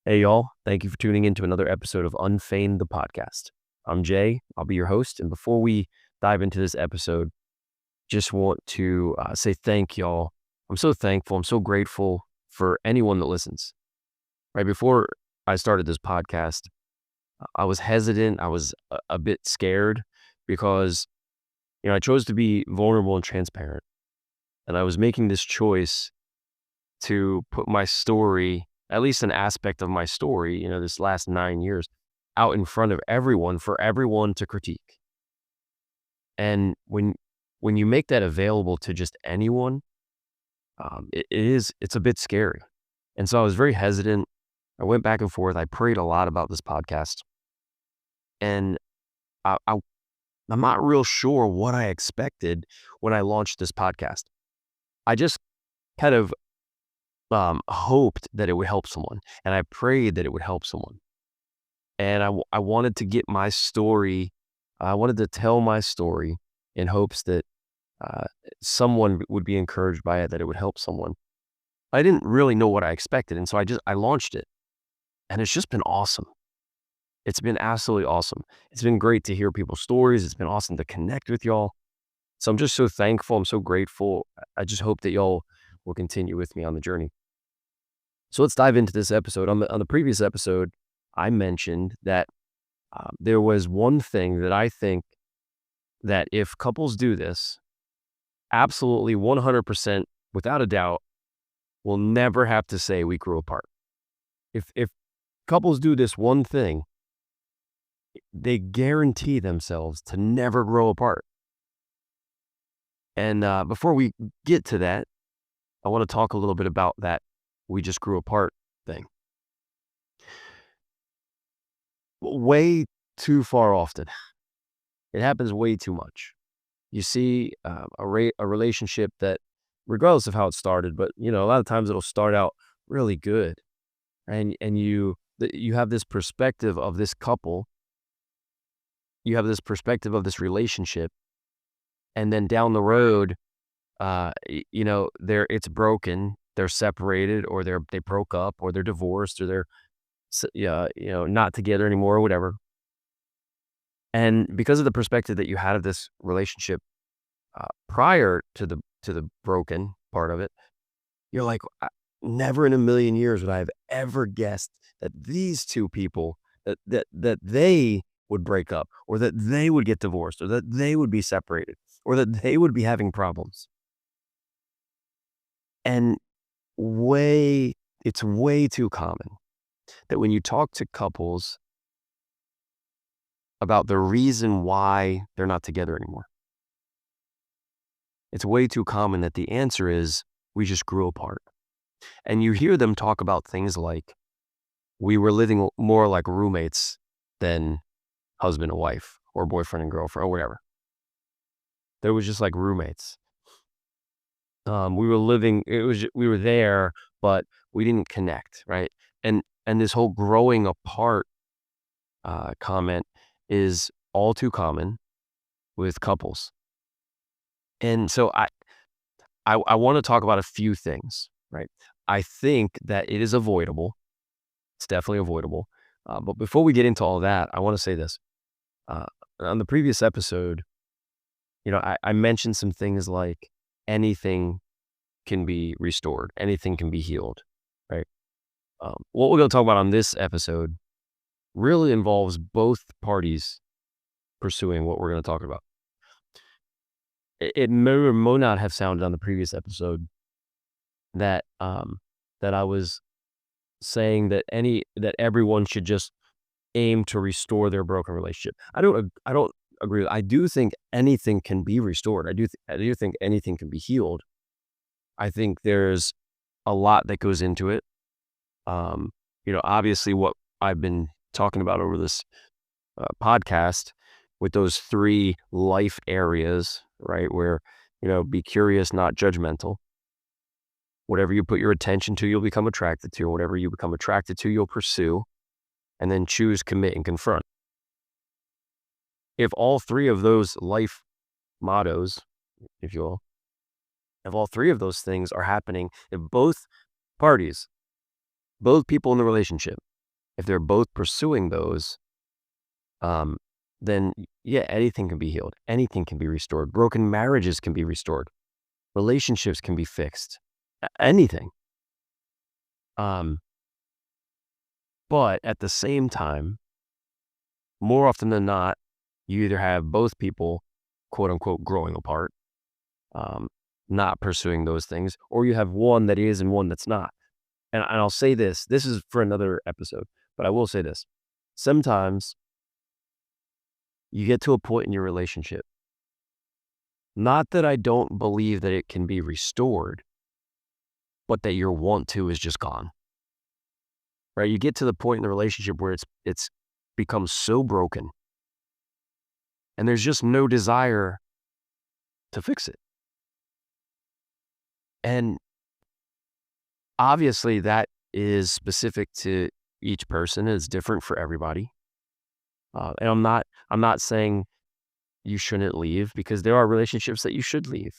Hey, y'all. Thank you for tuning in to another episode of Unfeigned the Podcast. I'm Jay. I'll be your host. And before we dive into this episode, just want to say thank y'all. I'm so thankful. I'm so grateful for anyone that listens. Right before I started this podcast, I was hesitant. I was a bit scared because, I chose to be vulnerable and transparent. And I was making this choice to put my story, at least an aspect of my story, this last 9 years, out in front of everyone for everyone to critique. And when you make that available to just anyone, it's a bit scary. And so I was very hesitant. I went back and forth. I prayed a lot about this podcast, and I'm not real sure what I expected when I launched this podcast. I just kind of hoped that it would help someone, and I prayed that it would help someone. And I wanted to get my story. I wanted to tell my story in hopes that uh, someone would be encouraged by it, that it would help someone. I didn't really know what I expected, and so I launched it, and it's just been awesome. It's been absolutely awesome. It's been great to hear people's stories. It's been awesome to connect with y'all. So I'm just so thankful. I'm so grateful. I just hope that y'all will continue with me on the journey. So let's dive into this episode. On the previous episode, I mentioned that there was one thing that I think that if couples do this, absolutely 100%, without a doubt, we'll never have to say we grew apart. If couples do this one thing, they guarantee themselves to never grow apart. And before we get to that, I want to talk a little bit about that we just grew apart thing. Way too far often. It happens way too much. You see a relationship that, regardless of how it started, but a lot of times it'll start out really good, and you have this perspective of this couple, you have this perspective of this relationship, and then down the road, it's broken, they're separated, or they broke up, or they're divorced, or they're not together anymore, or whatever. And because of the perspective that you had of this relationship prior to the broken part of it, you're like, never in a million years would I have ever guessed that these two people, that they would break up, or that they would get divorced, or that they would be separated, or that they would be having problems. And it's way too common that when you talk to couples about the reason why they're not together anymore, it's way too common that the answer is, we just grew apart. And you hear them talk about things like, we were living more like roommates than husband and wife, or boyfriend and girlfriend, or whatever. There was just like roommates. We were there, but we didn't connect, right? And this whole growing apart comment is all too common with couples. And so I want to talk about a few things, right? I think that it is avoidable. It's definitely avoidable. But before we get into all that, I want to say this. On the previous episode, I mentioned some things like anything can be restored, anything can be healed, right? What we're going to talk about on this episode really involves both parties pursuing what we're going to talk about. It may or may not have sounded on the previous episode that I was saying that everyone should just aim to restore their broken relationship. I don't agree. I do think anything can be restored. I do think anything can be healed. I think there's a lot that goes into it. Obviously what I've been talking about over this podcast with those 3 life areas, right? Where, be curious, not judgmental. Whatever you put your attention to, you'll become attracted to. Whatever you become attracted to, you'll pursue. And then choose, commit, and confront. If all 3 of those life mottos, if you will, if all 3 of those things are happening, if both parties, both people in the relationship if they're both pursuing those, then yeah, anything can be healed. Anything can be restored. Broken marriages can be restored. Relationships can be fixed. Anything. Um, but at the same time, more often than not, you either have both people, quote unquote, growing apart, um, not pursuing those things, or you have one that is and one that's not. And I'll say this is for another episode, but I will say this. Sometimes you get to a point in your relationship, not that I don't believe that it can be restored, but that your want to is just gone, right? You get to the point in the relationship where it's become so broken and there's just no desire to fix it. And obviously that is specific to each person. It's different for everybody. And I'm not saying you shouldn't leave, because there are relationships that you should leave.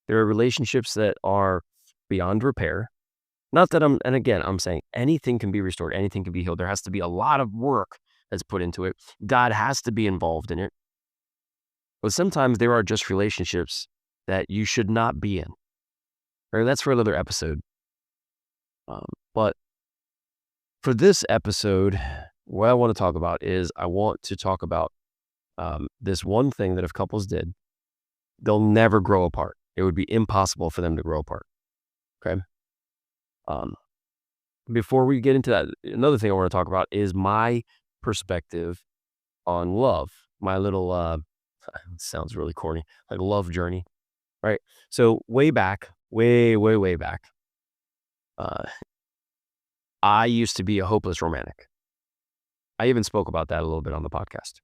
There are relationships that are beyond repair. Not that and again, I'm saying anything can be restored, anything can be healed. There has to be a lot of work that's put into it. God has to be involved in it. But sometimes there are just relationships that you should not be in. Or that's for another episode. But for this episode, what I want to talk about is I want to talk about this one thing that if couples did, they'll never grow apart. It would be impossible for them to grow apart. Okay. Before we get into that, another thing I want to talk about is my perspective on love. My little, sounds really corny, like love journey, right? So way back, way back, I used to be a hopeless romantic. I even spoke about that a little bit on the podcast.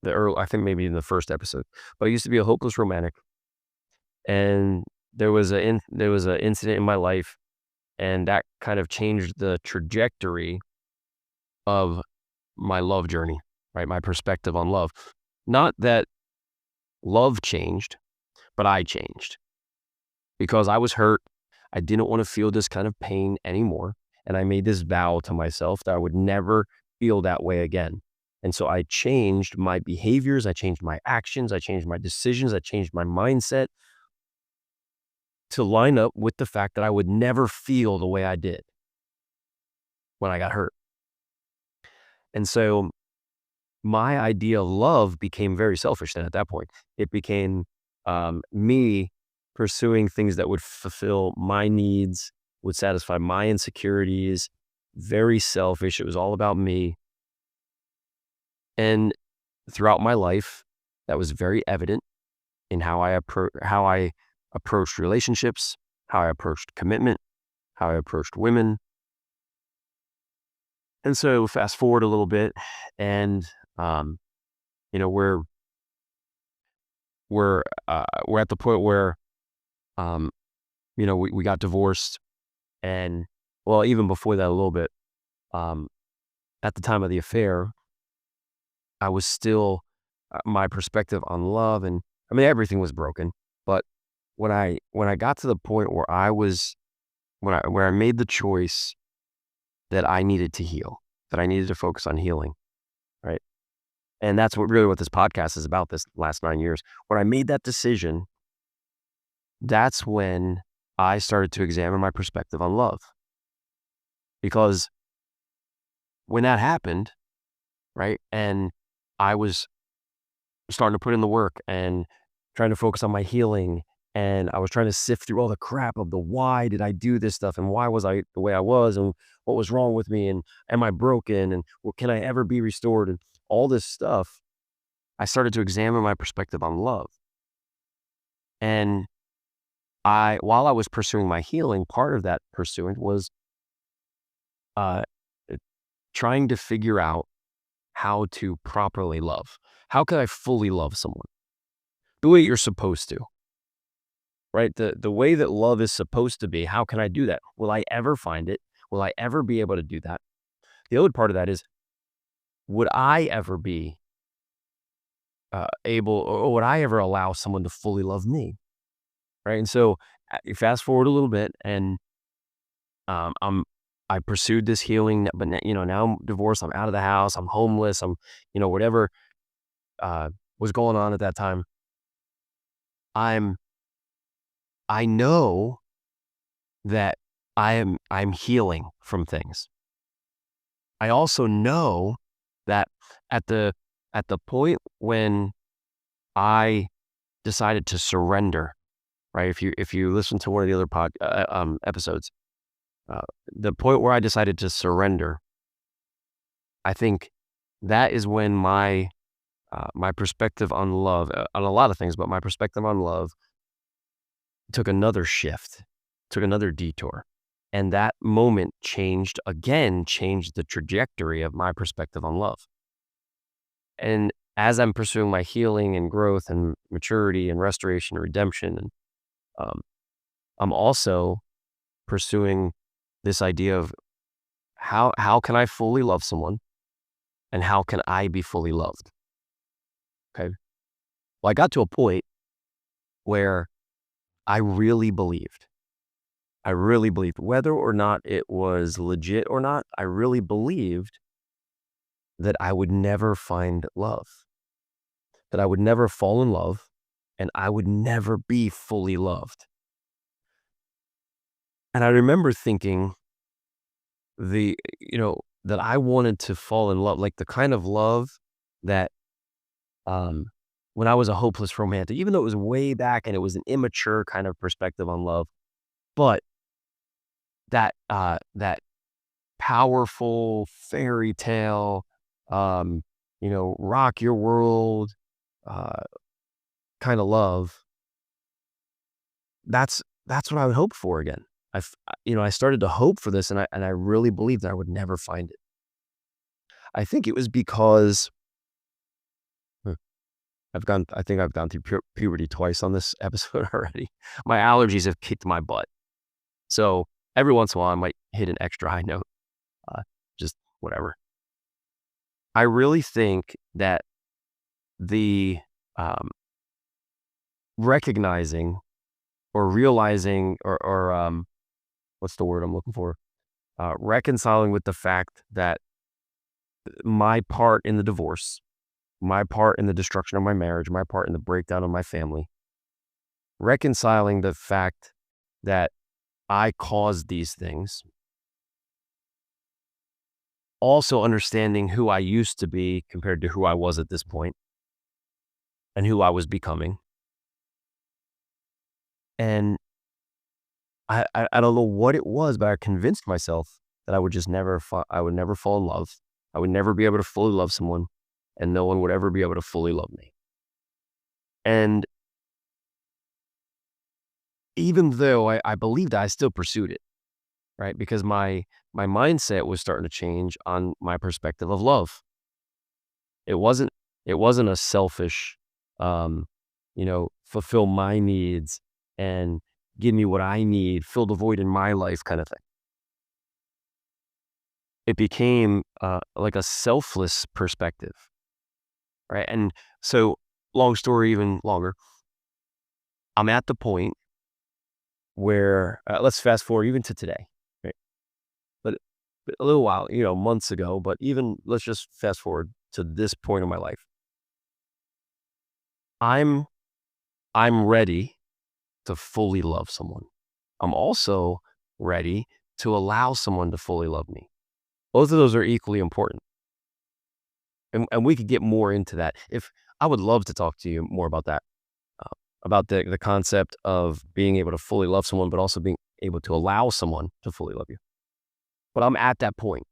I think maybe in the first episode, but I used to be a hopeless romantic. And there was an incident in my life, and that kind of changed the trajectory of my love journey, right? My perspective on love. Not that love changed, but I changed because I was hurt. I didn't want to feel this kind of pain anymore. And I made this vow to myself that I would never feel that way again. And so I changed my behaviors. I changed my actions. I changed my decisions. I changed my mindset to line up with the fact that I would never feel the way I did when I got hurt. And so my idea of love became very selfish then at that point. It became me pursuing things that would fulfill my needs, would satisfy my insecurities, very selfish. It was all about me. And throughout my life, that was very evident in how I approached relationships, how I approached commitment, how I approached women. And so fast forward a little bit, and we're at the point where we got divorced, and well, even before that a little bit, at the time of the affair, I was still my perspective on love, and I mean everything was broken. But when I got to the point where where I made the choice that I needed to heal, that I needed to focus on healing, right? And that's what this podcast is about, this last 9 years. When I made that decision, that's when I started to examine my perspective on love. Because when that happened, right, and I was starting to put in the work and trying to focus on my healing, and I was trying to sift through all the crap of the why did I do this stuff, and why was I the way I was, and what was wrong with me, and am I broken, and can I ever be restored, and all this stuff. I started to examine my perspective on love. And while I was pursuing my healing, part of that pursuing was uh, trying to figure out how to properly love. How can I fully love someone? The way you're supposed to, right? The way that love is supposed to be. How can I do that? Will I ever find it? Will I ever be able to do that? The other part of that is, would I ever be able, or would I ever allow someone to fully love me? Right. And so you fast forward a little bit, and I'm I pursued this healing, but now I'm divorced. I'm out of the house. I'm homeless. I'm, whatever uh, was going on at that time. I'm I know that I'm healing from things. I also know that at the point when I decided to surrender, right? If you listen to one of the other episodes, uh, the point where I decided to surrender, I think that is when my perspective on love, on a lot of things, but my perspective on love took another shift, took another detour. And that moment changed the trajectory of my perspective on love. And as I'm pursuing my healing and growth and maturity and restoration and redemption, and um, I'm also pursuing this idea of how can I fully love someone and how can I be fully loved? Okay. Well, I got to a point where I really believed. I really believed, whether or not it was legit or not, I really believed that I would never find love, that I would never fall in love, and I would never be fully loved. And I remember thinking that I wanted to fall in love, like the kind of love that, um, when I was a hopeless romantic, even though it was way back and it was an immature kind of perspective on love, but that powerful fairy tale, rock your world, uh, kind of love. That's what I would hope for again. I started to hope for this, and I really believed that I would never find it. I think it was because huh, I think I've gone through puberty twice on this episode already. My allergies have kicked my butt. So every once in a while, I might hit an extra high note. Uh, just whatever. I really think that the um, recognizing or realizing or what's the word I'm looking for? Reconciling with the fact that my part in the divorce, my part in the destruction of my marriage, my part in the breakdown of my family, reconciling the fact that I caused these things, also understanding who I used to be compared to who I was at this point and who I was becoming. And I don't know what it was, but I convinced myself that I would just I would never fall in love. I would never be able to fully love someone, and no one would ever be able to fully love me. And even though I believed that, I still pursued it, right? Because my mindset was starting to change on my perspective of love. It wasn't it wasn't a selfish, fulfill my needs and give me what I need, fill the void in my life kind of thing. It became like a selfless perspective, right? And so, long story even longer, I'm at the point where let's fast forward even to today, right? But a little while, months ago, but even let's just fast forward to this point in my life. I'm I'm ready to fully love someone. I'm also ready to allow someone to fully love me. Both of those are equally important. And we could get more into that. If I would love to talk to you more about that, about the concept of being able to fully love someone, but also being able to allow someone to fully love you. But I'm at that point.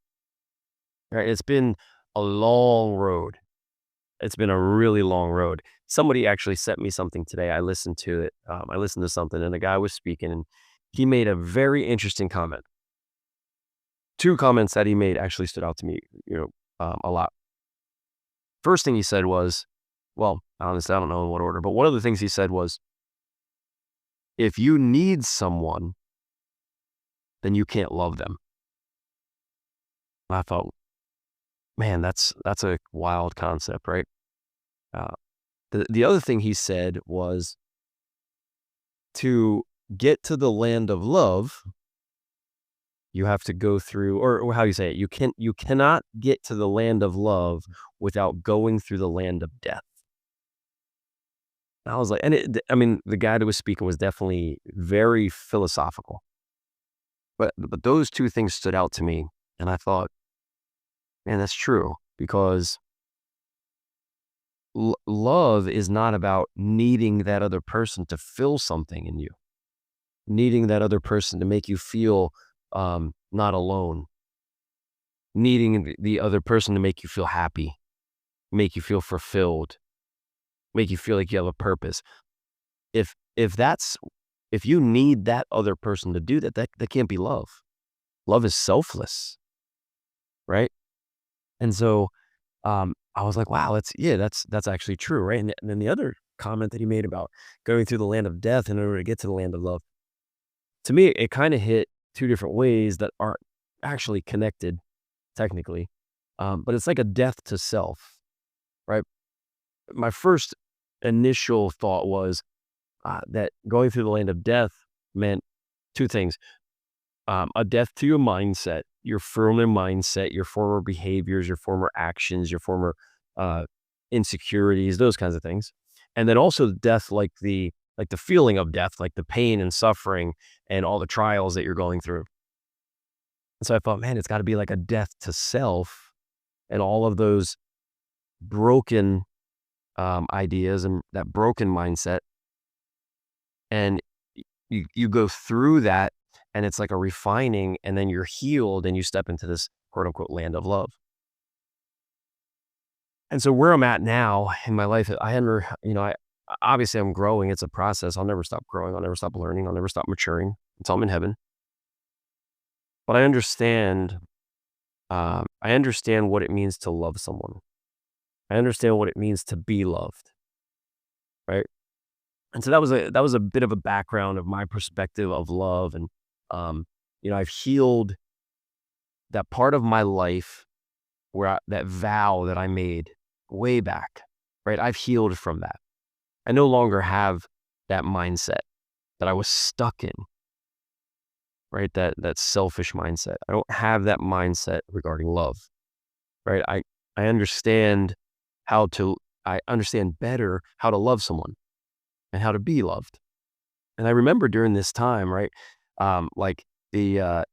Right? It's been a long road. It's been a really long road. Somebody actually sent me something today. I listened to it. I listened to something, and a guy was speaking, and he made a very interesting comment. Two comments that he made actually stood out to me, a lot. First thing he said was, well, honestly, I don't know in what order, but one of the things he said was, if you need someone, then you can't love them. And I thought, man, that's a wild concept, right? Uh, the other thing he said was, to get to the land of love, You have to go through, or how you say it, you cannot get to the land of love without going through the land of death. And I was like, I mean, the guy that was speaking was definitely very philosophical, but those two things stood out to me, and I thought, man, that's true because love is not about needing that other person to fill something in you, needing that other person to make you feel not alone, needing the other person to make you feel happy, make you feel fulfilled, make you feel like you have a purpose. If that's if you need that other person to do that, that can't be love. Love is selfless, right? And so I was like, wow, that's actually true, right? And then the other comment that he made about going through the land of death in order to get to the land of love, to me, it kind of hit two different ways that aren't actually connected technically, but it's like a death to self, right? My first initial thought was that going through the land of death meant two things: a death to your mindset, your former mindset, your former behaviors, your former actions, your former uh, insecurities, those kinds of things. And then also death, like the feeling of death, like the pain and suffering and all the trials that you're going through. And so I thought, man, it's got to be like a death to self and all of those broken ideas and that broken mindset. And you go through that, and it's like a refining, and then you're healed and you step into this quote unquote land of love. And so where I'm at now in my life, I obviously I'm growing. It's a process. I'll never stop growing. I'll never stop learning. I'll never stop maturing until I'm in heaven. But I understand what it means to love someone. I understand what it means to be loved. Right. And so that was a bit of a background of my perspective of love. And, I've healed that part of my life that vow that I made way back, right? I've healed from that. I no longer have that mindset that I was stuck in, right? That selfish mindset. I don't have that mindset regarding love, right? I understand how to, I understand better how to love someone and how to be loved. And I remember during this time, right? Like the,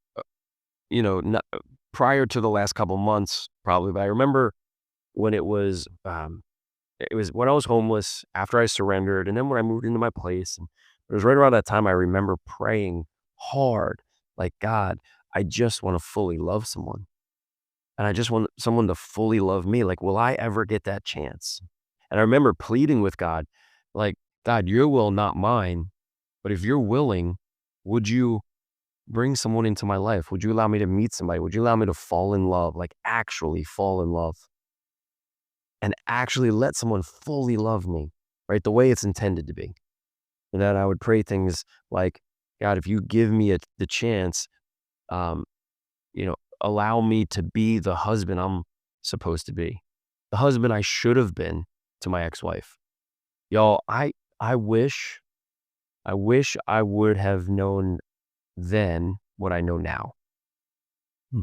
not, prior to the last couple months, probably, but I remember when it was when I was homeless after I surrendered, and then when I moved into my place, and it was right around that time I remember praying hard, like, God, I just want to fully love someone. And I just want someone to fully love me. Like, will I ever get that chance? And I remember pleading with God, like, God, your will, not mine. But if you're willing, would you bring someone into my life? Would you allow me to meet somebody? Would you allow me to fall in love, like actually fall in love and actually let someone fully love me, right? The way it's intended to be. And then I would pray things like, God, if you give me the chance, um, allow me to be the husband I'm supposed to be, the husband I should have been to my ex-wife. Y'all, I wish, I wish I would have known then what I know now. Hmm.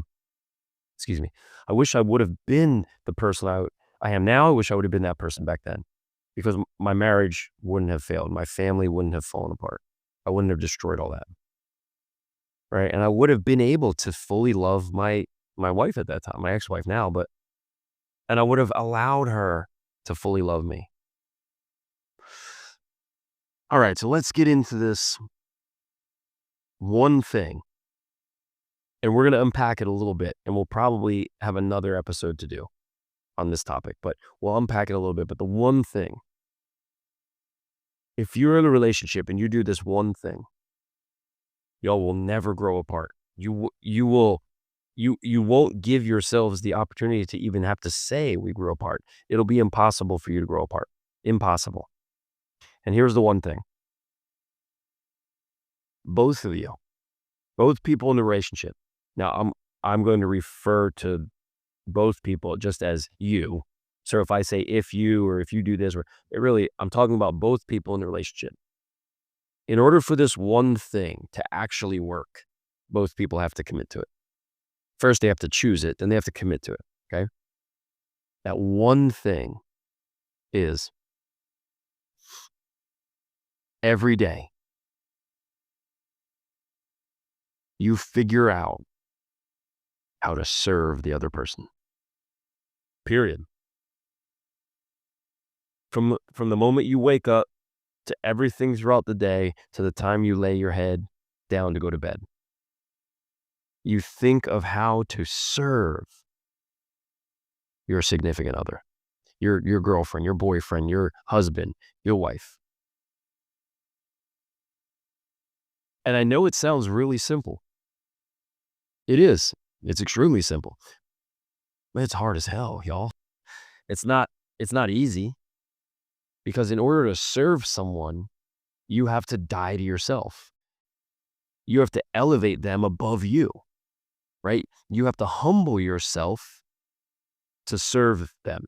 Excuse me. I wish I would have been the person I am now. I wish I would have been that person back then, because my marriage wouldn't have failed. My family wouldn't have fallen apart. I wouldn't have destroyed all that. Right. And I would have been able to fully love my wife at that time, my ex-wife now, and I would have allowed her to fully love me. All right. So let's get into this one thing, and we're going to unpack it a little bit, and we'll probably have another episode to do on this topic, but we'll unpack it a little bit. But the one thing, if you're in a relationship and you do this one thing, y'all will never grow apart. You won't give yourselves the opportunity to even have to say we grew apart. It'll be impossible for you to grow apart. Impossible. And here's the one thing. Both of you, both people in the relationship. Now I'm going to refer to both people just as you. So if I say if you, or if you do this, or I'm talking about both people in the relationship. In order for this one thing to actually work, both people have to commit to it. First, they have to choose it, then they have to commit to it, okay? That one thing is every day you figure out how to serve the other person. Period. From the moment you wake up to everything throughout the day to the time you lay your head down to go to bed. You think of how to serve your significant other, your girlfriend, your boyfriend, your husband, your wife. And I know it sounds really simple. It is. It's extremely simple. But it's hard as hell, y'all. It's not easy, because in order to serve someone, you have to die to yourself. You have to elevate them above you, right? You have to humble yourself to serve them.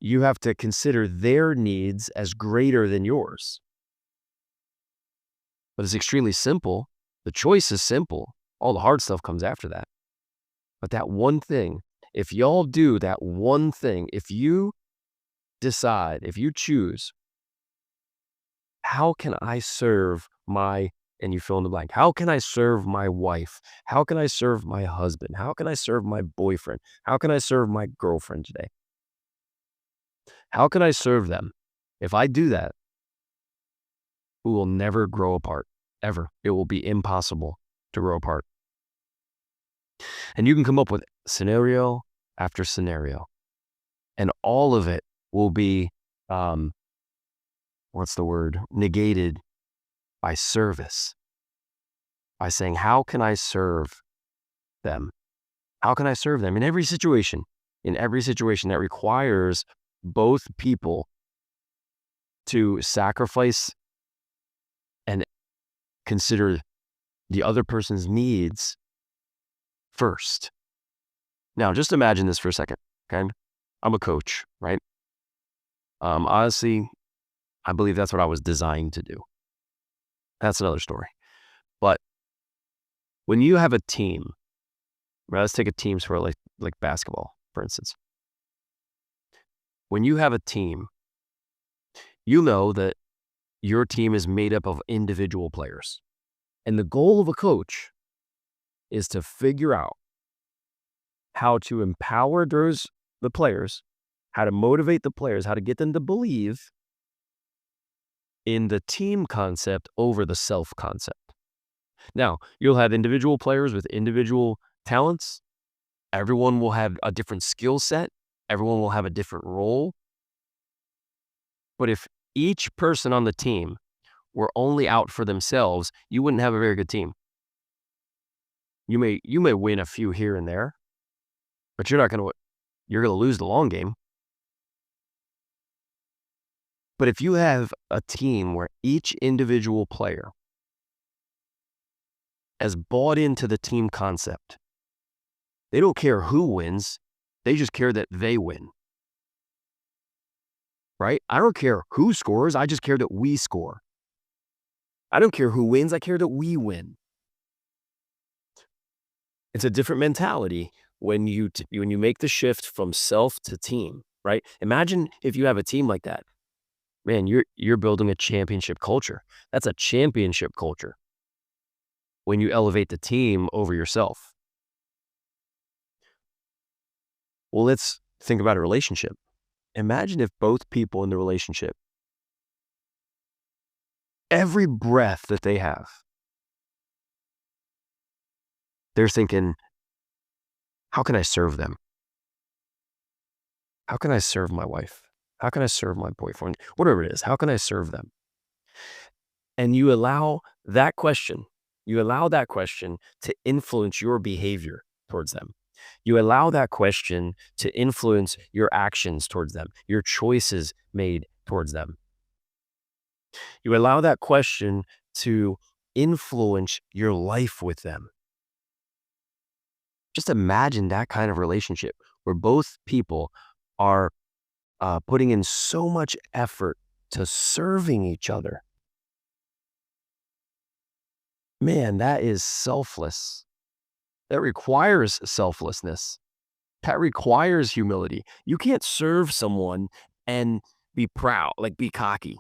You have to consider their needs as greater than yours. But it's extremely simple. The choice is simple. All the hard stuff comes after that. But that one thing, if y'all do that one thing, if you decide, if you choose, how can I serve my, and you fill in the blank, how can I serve my wife? How can I serve my husband? How can I serve my boyfriend? How can I serve my girlfriend today? How can I serve them? If I do that, we will never grow apart, ever. It will be impossible to grow apart. And you can come up with scenario after scenario, and all of it will be, negated by service. By saying, how can I serve them? How can I serve them in every situation? In every situation that requires both people to sacrifice and consider the other person's needs first. Now, just imagine this for a second, okay? I'm a coach, right? Honestly, I believe that's what I was designed to do. That's another story. But when you have a team, right, let's take a team for like basketball, for instance. When you have a team, you know that your team is made up of individual players. And the goal of a coach is to figure out how to empower the players, how to motivate the players, how to get them to believe in the team concept over the self concept. Now, you'll have individual players with individual talents. Everyone will have a different skill set. Everyone will have a different role. But if each person on the team were only out for themselves, you wouldn't have a very good team. You may win a few here and there, but you're going to lose the long game. But if you have a team where each individual player has bought into the team concept, they don't care who wins, they just care that they win. Right? I don't care who scores, I just care that we score. I don't care who wins, I care that we win. It's a different mentality when you make the shift from self to team, right? Imagine if you have a team like that. Man, you're building a championship culture. That's a championship culture when you elevate the team over yourself. Well, let's think about a relationship. Imagine if both people in the relationship, every breath that they have, they're thinking, how can I serve them? How can I serve my wife? How can I serve my boyfriend? Whatever it is, how can I serve them? And you allow that question to influence your behavior towards them. You allow that question to influence your actions towards them, your choices made towards them. You allow that question to influence your life with them. Just imagine that kind of relationship where both people are putting in so much effort to serving each other. Man, that is selfless. That requires selflessness. That requires humility. You can't serve someone and be proud, like be cocky.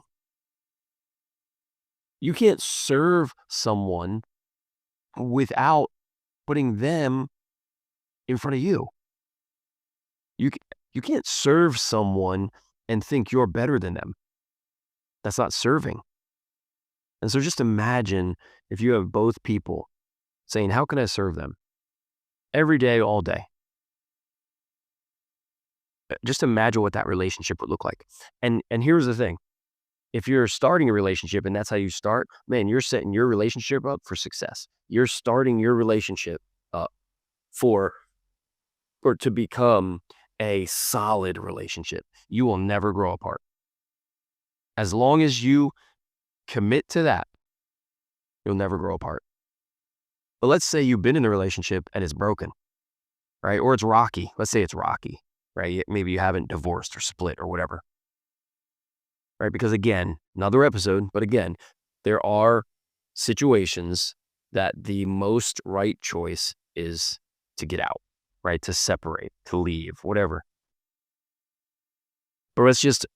You can't serve someone without putting them in front of you. You c you can't serve someone and think you're better than them. That's not serving. And so just imagine if you have both people saying, "How can I serve them?" Every day, all day. Just imagine what that relationship would look like. And here's the thing. If you're starting a relationship and that's how you start, man, you're setting your relationship up for success. You're starting your relationship up for to become a solid relationship. You will never grow apart. As long as you commit to that, you'll never grow apart. But let's say you've been in a relationship and it's broken, right? Or it's rocky. Let's say it's rocky, right? Maybe you haven't divorced or split or whatever, right? Because again, another episode, but again, there are situations that the most right choice is to get out, right? To separate, to leave, whatever. But let's just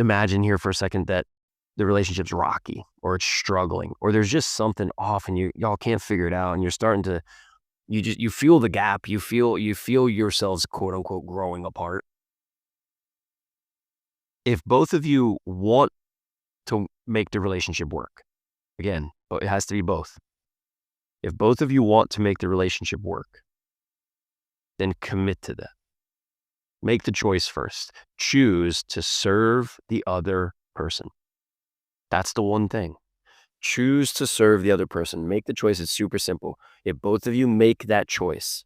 imagine here for a second that the relationship's rocky or it's struggling or there's just something off and y'all can't figure it out and you're starting to you feel the gap, you feel yourselves quote unquote growing apart. If both of you want to make the relationship work, again, but it has to be both. If both of you want to make the relationship work, then commit to that. Make the choice first. Choose to serve the other person. That's the one thing. Choose to serve the other person. Make the choice. It's super simple. If both of you make that choice,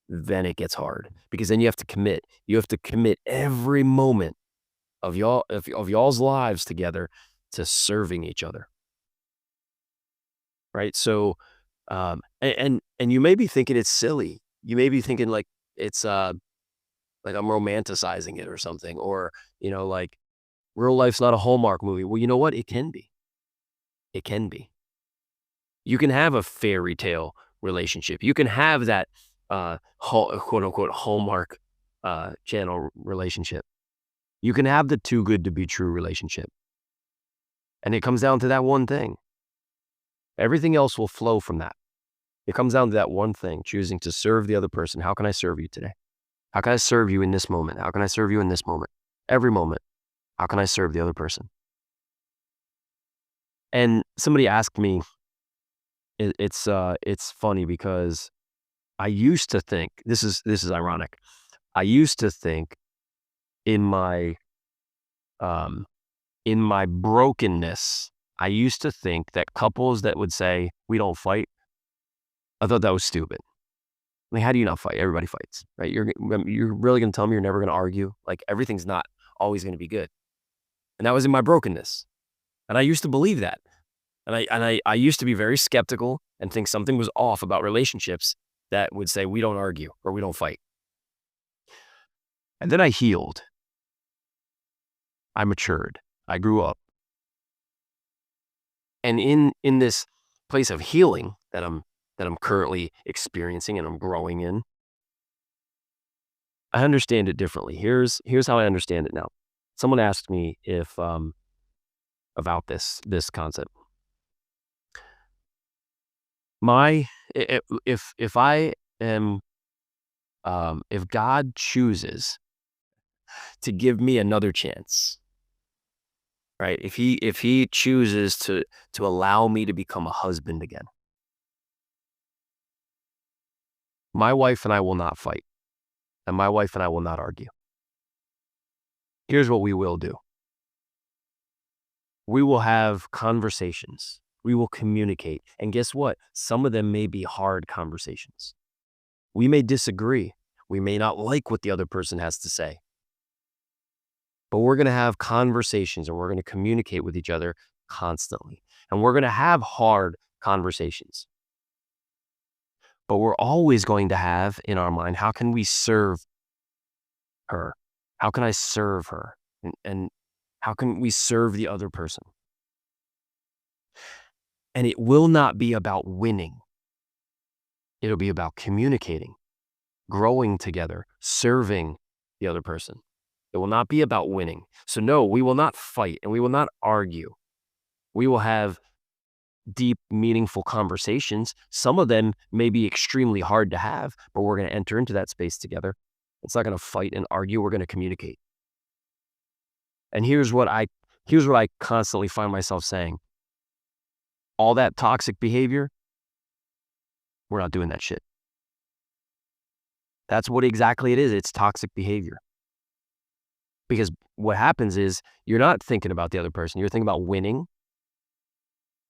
then it gets hard because then you have to commit. You have to commit every moment of y'all's lives together to serving each other. Right. So, and you may be thinking it's silly. You may be thinking like it's like I'm romanticizing it or something, or like real life's not a Hallmark movie. Well, you know what? It can be. It can be. You can have a fairy tale relationship. You can have that quote unquote Hallmark channel relationship. You can have the too good to be true relationship. And it comes down to that one thing. Everything else will flow from that. It comes down to that one thing, choosing to serve the other person. How can I serve you today? How can I serve you in this moment? How can I serve you in this moment? Every moment. How can I serve the other person? And somebody asked me, it's funny because I used to think this is ironic. I used to think in my um in my brokenness, I used to think that couples that would say we don't fight, I thought that was stupid. Like, how do you not fight? Everybody fights, right? You're really gonna tell me you're never gonna argue? Like everything's not always gonna be good. And that was in my brokenness. And I used to believe that. And I used to be very skeptical and think something was off about relationships that would say we don't argue or we don't fight. And then I healed. I matured. I grew up. And in this place of healing that I'm currently experiencing and I'm growing in, I understand it differently. Here's how I understand it now. Someone asked me if about this concept. My if I am if God chooses to give me another chance, right? If he chooses to allow me to become a husband again, my wife and I will not fight, and my wife and I will not argue. Here's what we will do. We will have conversations. We will communicate. And guess what? Some of them may be hard conversations. We may disagree. We may not like what the other person has to say. But we're going to have conversations and we're going to communicate with each other constantly. And we're going to have hard conversations. But we're always going to have in our mind, how can we serve her? How can I serve her? And how can we serve the other person? And it will not be about winning. It'll be about communicating, growing together, serving the other person. It will not be about winning. So no, we will not fight and we will not argue. We will have deep, meaningful conversations. Some of them may be extremely hard to have, but we're going to enter into that space together. It's not going to fight and argue. We're going to communicate. And here's what I constantly find myself saying. All that toxic behavior, we're not doing that shit. That's what exactly it is. It's toxic behavior. Because what happens is you're not thinking about the other person. You're thinking about winning.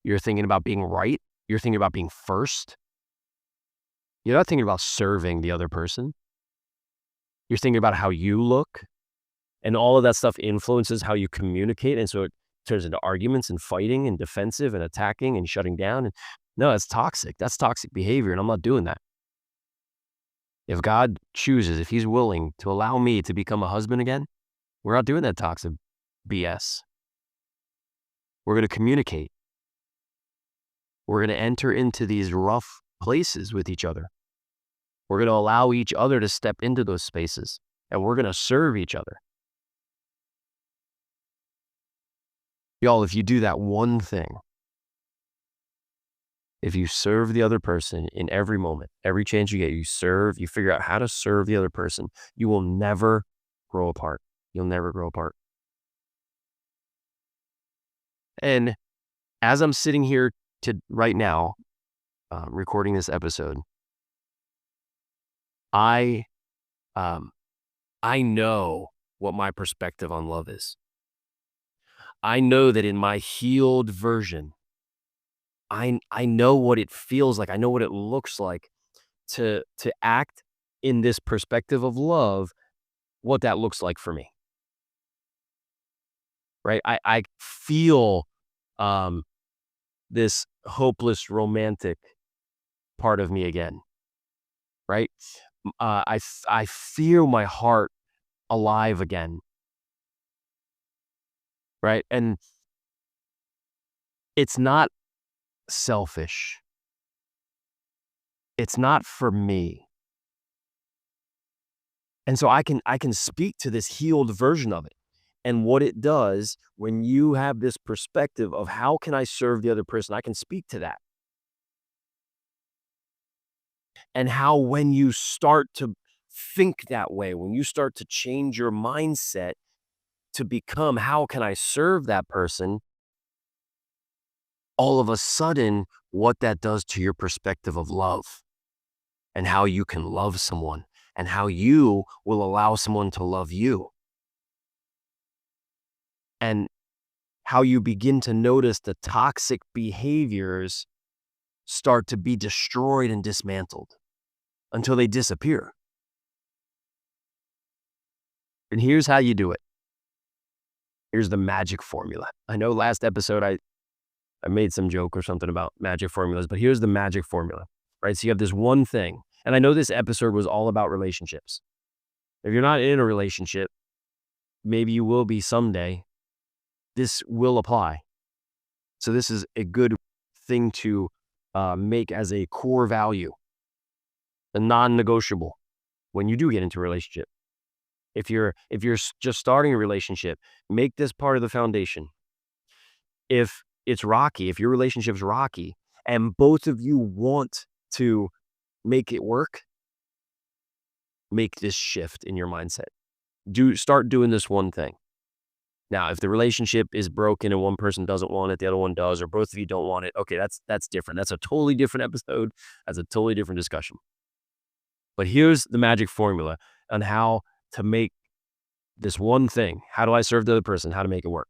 You're thinking about being right. You're thinking about being first. You're not thinking about serving the other person. You're thinking about how you look. And all of that stuff influences how you communicate. And so it turns into arguments and fighting and defensive and attacking and shutting down. And no, that's toxic. That's toxic behavior. And I'm not doing that. If God chooses, if he's willing to allow me to become a husband again, we're not doing that toxic BS. We're going to communicate. We're going to enter into these rough places with each other. We're going to allow each other to step into those spaces, and we're going to serve each other. Y'all, if you do that one thing, if you serve the other person in every moment, every chance you get, you serve, you figure out how to serve the other person, you will never grow apart. You'll never grow apart. And as I'm sitting here right now, recording this episode, I know what my perspective on love is. I know that in my healed version, I know what it feels like. I know what it looks like to act in this perspective of love, what that looks like for me. Right? I feel this hopeless romantic part of me again. Right? I feel my heart alive again. Right? And it's not selfish. It's not for me. And so I can speak to this healed version of it and what it does when you have this perspective of how can I serve the other person? I can speak to that. And how when you start to think that way, when you start to change your mindset to become how can I serve that person, all of a sudden what that does to your perspective of love and how you can love someone and how you will allow someone to love you. And how you begin to notice the toxic behaviors start to be destroyed and dismantled until they disappear. And here's how you do it. Here's the magic formula. I know last episode I made some joke or something about magic formulas, but here's the magic formula, right? So you have this one thing. And I know this episode was all about relationships. If you're not in a relationship, maybe you will be someday. This will apply. So this is a good thing to make as a core value, a non-negotiable when you do get into a relationship. If you're just starting a relationship, make this part of the foundation. If it's rocky, if your relationship's rocky, and both of you want to make it work, make this shift in your mindset. Start doing this one thing. Now, if the relationship is broken and one person doesn't want it, the other one does, or both of you don't want it, okay, that's different. That's a totally different episode. That's a totally different discussion. But here's the magic formula on how to make this one thing. How do I serve the other person? How to make it work?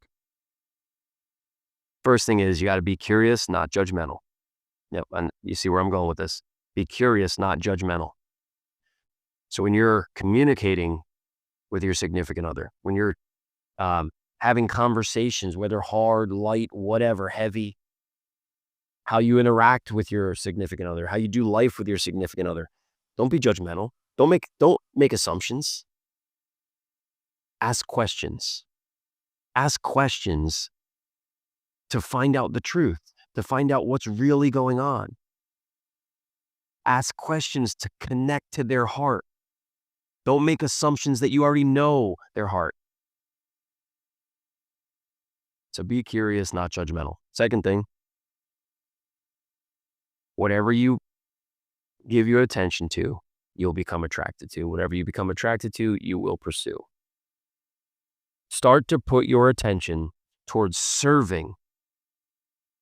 First thing is you got to be curious, not judgmental. Yep, and you see where I'm going with this. Be curious, not judgmental. So when you're communicating with your significant other, when you're having conversations, whether hard, light, whatever, heavy, how you interact with your significant other, how you do life with your significant other, don't be judgmental. Don't make assumptions. Ask questions. Ask questions to find out the truth, to find out what's really going on. Ask questions to connect to their heart. Don't make assumptions that you already know their heart. So be curious, not judgmental. Second thing, whatever you give your attention to, you'll become attracted to. Whatever you become attracted to, you will pursue. Start to put your attention towards serving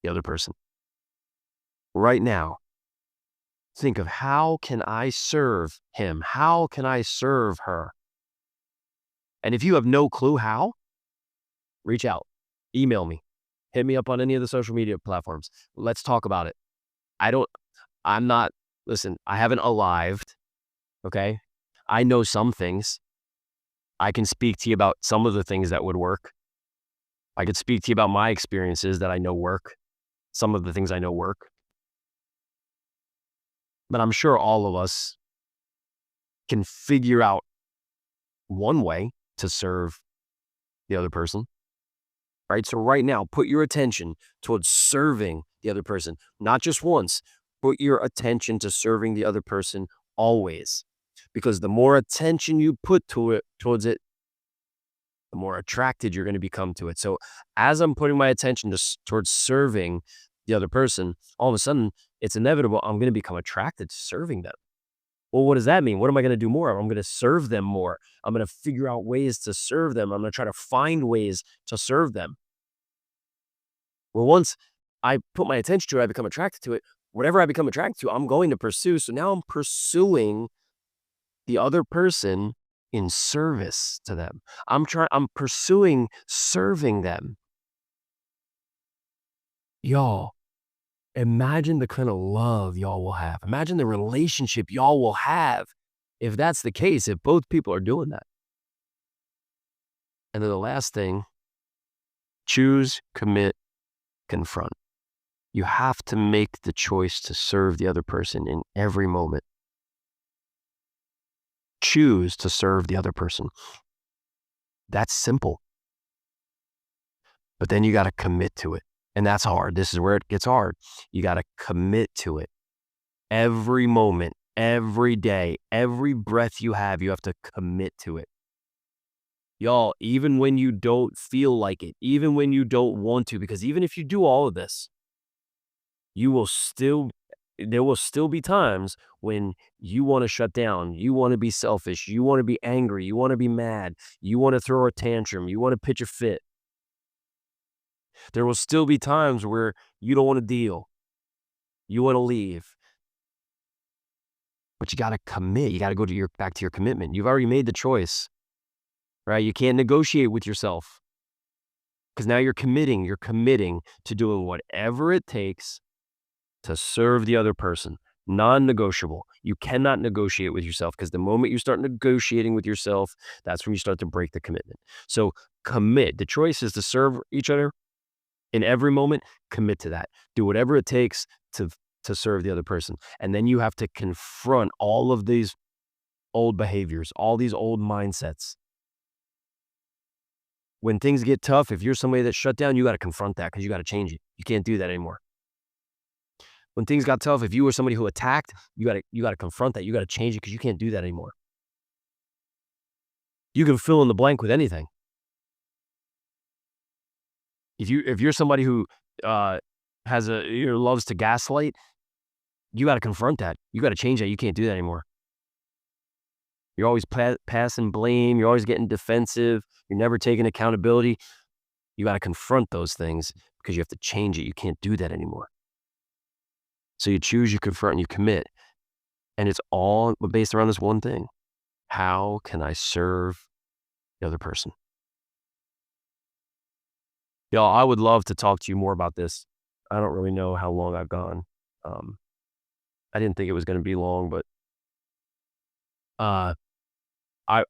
the other person. Right now, think of, how can I serve him? How can I serve her? And if you have no clue how, reach out, email me, hit me up on any of the social media platforms. Let's talk about it. Listen, I haven't arrived, okay? I know some things. I can speak to you about some of the things that would work. I could speak to you about my experiences that I know work. Some of the things I know work. But I'm sure all of us can figure out one way to serve the other person, right? So right now, put your attention towards serving the other person, not just once. Put your attention to serving the other person always, because the more attention you put towards it, the more attracted you're going to become to it. So as I'm putting my attention towards serving the other person, all of a sudden it's inevitable I'm going to become attracted to serving them. Well, what does that mean? What am I going to do more? I'm going to serve them more. I'm going to figure out ways to serve them. I'm going to try to find ways to serve them. Well, once I put my attention to it, I become attracted to it. Whatever I become attracted to, I'm going to pursue. So now I'm pursuing the other person in service to them. I'm pursuing serving them. Y'all, imagine the kind of love y'all will have. Imagine the relationship y'all will have if that's the case, if both people are doing that. And then the last thing, choose, commit, confront. You have to make the choice to serve the other person in every moment. Choose to serve the other person. That's simple. But then you got to commit to it. And that's hard. This is where it gets hard. You got to commit to it. Every moment, every day, every breath you have to commit to it. Y'all, even when you don't feel like it, even when you don't want to, because even if you do all of this, there will still be times when you want to shut down, you want to be selfish, you want to be angry, you want to be mad, you want to throw a tantrum, you want to pitch a fit. There will still be times where you don't want to deal. You want to leave. But you got to commit. You got to go back to your commitment. You've already made the choice, right? You can't negotiate with yourself, because now you're committing. You're committing to doing whatever it takes to serve the other person. Non-negotiable. You cannot negotiate with yourself, because the moment you start negotiating with yourself, that's when you start to break the commitment. So commit. The choice is to serve each other in every moment. Commit to that. Do whatever it takes to serve the other person. And then you have to confront all of these old behaviors, all these old mindsets. When things get tough, if you're somebody that's shut down, you got to confront that, because you got to change it. You can't do that anymore. When things got tough, if you were somebody who attacked, you got to confront that. You got to change it, because you can't do that anymore. You can fill in the blank with anything. If you're somebody who loves to gaslight, you got to confront that. You got to change that. You can't do that anymore. You're always passing blame. You're always getting defensive. You're never taking accountability. You got to confront those things, because you have to change it. You can't do that anymore. So you choose, you confront, and you commit. And it's all based around this one thing. How can I serve the other person? Y'all, I would love to talk to you more about this. I don't really know how long I've gone. I didn't think it was going to be long, but I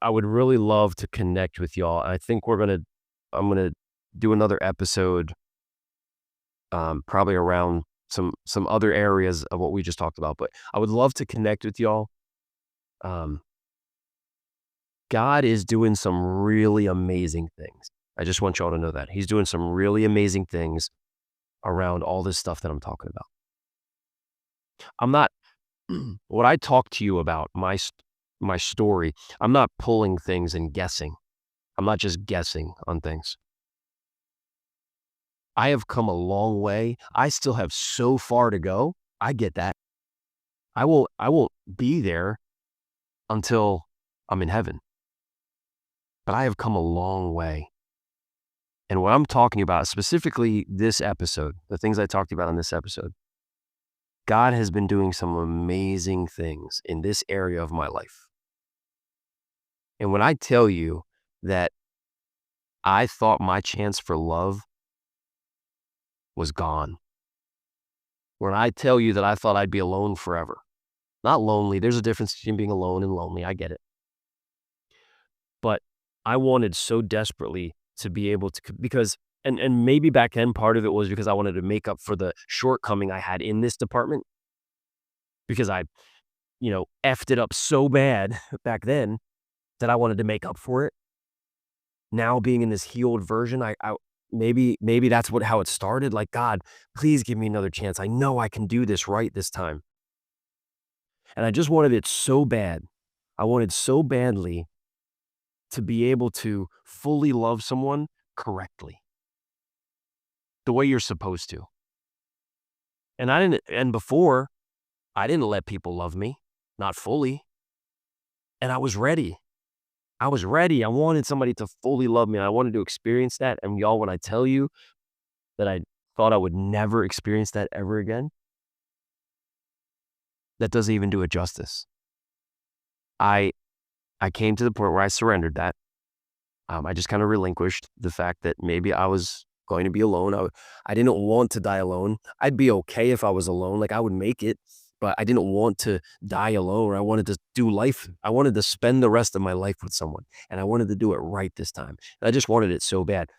would really love to connect with y'all. I think I'm going to do another episode, probably around some other areas of what we just talked about, but I would love to connect with y'all. God is doing some really amazing things. I just want y'all to know that He's doing some really amazing things around all this stuff that I'm talking about. I'm not what I talk to you about, my story, I'm not pulling things and guessing. I'm not just guessing on things. I have come a long way. I still have so far to go. I get that. I won't be there until I'm in heaven. But I have come a long way. And what I'm talking about, specifically this episode, the things I talked about in this episode, God has been doing some amazing things in this area of my life. And when I tell you that I thought my chance for love was gone, when I tell you that I thought I'd be alone forever, not lonely, there's a difference between being alone and lonely, I get it. But I wanted so desperately to be able to, because, and maybe back then part of it was because I wanted to make up for the shortcoming I had in this department, because I, effed it up so bad back then that I wanted to make up for it. Now being in this healed version, I maybe that's how it started. Like, God, please give me another chance. I know I can do this right this time. And I just wanted it so bad. I wanted so badly to be able to fully love someone correctly, the way you're supposed to. And before, I didn't let people love me, not fully. And I was ready. I was ready. I wanted somebody to fully love me. I wanted to experience that. And y'all, when I tell you that I thought I would never experience that ever again, that doesn't even do it justice. I came to the point where I surrendered that. I just kind of relinquished the fact that maybe I was going to be alone. I didn't want to die alone. I'd be okay if I was alone. Like, I would make it, but I didn't want to die alone. I wanted to do life. I wanted to spend the rest of my life with someone, and I wanted to do it right this time. And I just wanted it so bad.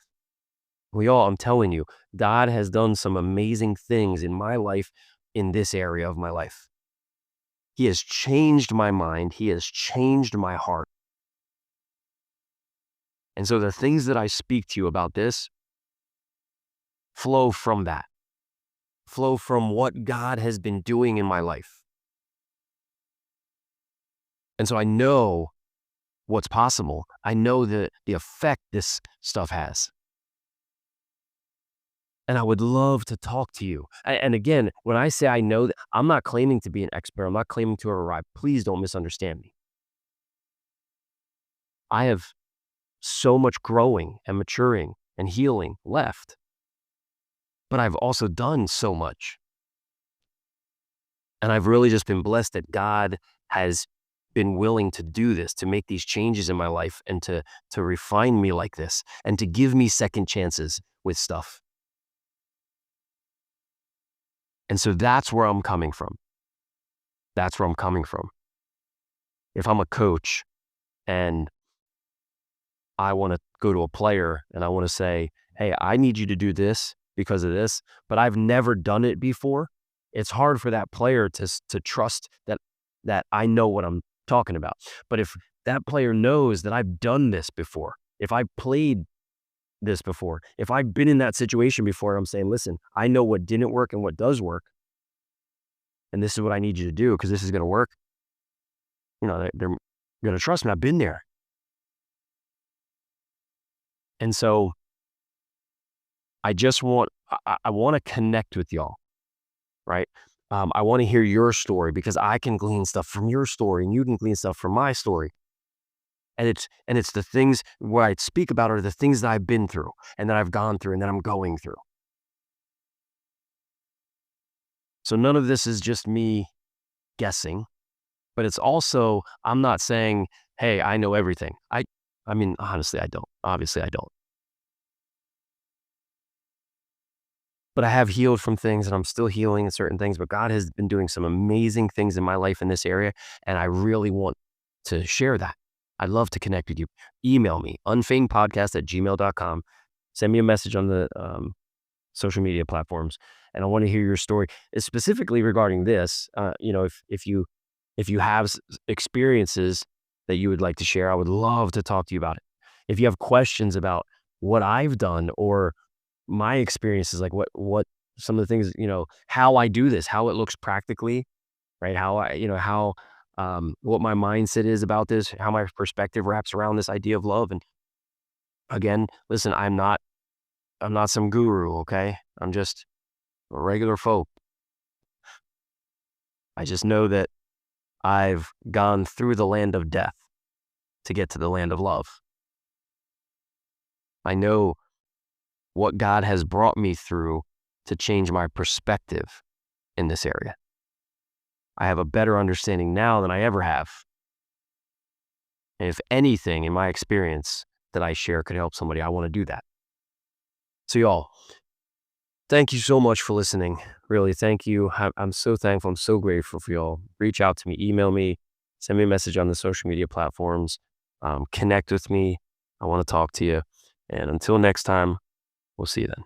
I'm telling you, God has done some amazing things in my life, in this area of my life. He has changed my mind. He has changed my heart. And so the things that I speak to you about this flow from that, flow from what God has been doing in my life. And so I know what's possible. I know the effect this stuff has. And I would love to talk to you. And again, when I say I know, that, I'm not claiming to be an expert. I'm not claiming to have arrived. Please don't misunderstand me. I have so much growing and maturing and healing left. But I've also done so much. And I've really just been blessed that God has been willing to do this, to make these changes in my life, and to refine me like this, and to give me second chances with stuff. And so that's where I'm coming from. That's where I'm coming from. If I'm a coach and I want to go to a player and I want to say, hey, I need you to do this because of this, but I've never done it before, it's hard for that player to trust that I know what I'm talking about. But if that player knows that I've done this before, if I played this before, if I've been in that situation before, I'm saying, listen, I know what didn't work and what does work, and this is what I need you to do because this is going to work. They're going to trust me. I've been there. And so I want to connect with y'all, right? I want to hear your story because I can glean stuff from your story and you can glean stuff from my story. And it's the things where I speak about are the things that I've been through and that I've gone through and that I'm going through. So none of this is just me guessing, but it's also, I'm not saying, hey, I know everything. I mean, honestly, I don't. Obviously, I don't. But I have healed from things and I'm still healing in certain things, but God has been doing some amazing things in my life in this area. And I really want to share that. I'd love to connect with you. Email me, unfeignedpodcast@gmail.com. Send me a message on the social media platforms. And I want to hear your story, specifically regarding this. If you have experiences that you would like to share, I would love to talk to you about it. If you have questions about what I've done or my experiences, like what some of the things, how I do this, how it looks practically, right? How I, how, what my mindset is about this, how my perspective wraps around this idea of love. And again, listen, I'm not some guru, okay? I'm just a regular folk. I just know that I've gone through the land of death to get to the land of love. I know what God has brought me through to change my perspective in this area. I have a better understanding now than I ever have. And if anything in my experience that I share could help somebody, I want to do that. So y'all, thank you so much for listening. Really, thank you. I'm so thankful. I'm so grateful for y'all. Reach out to me, email me, send me a message on the social media platforms. Connect with me. I want to talk to you. And until next time, we'll see you then.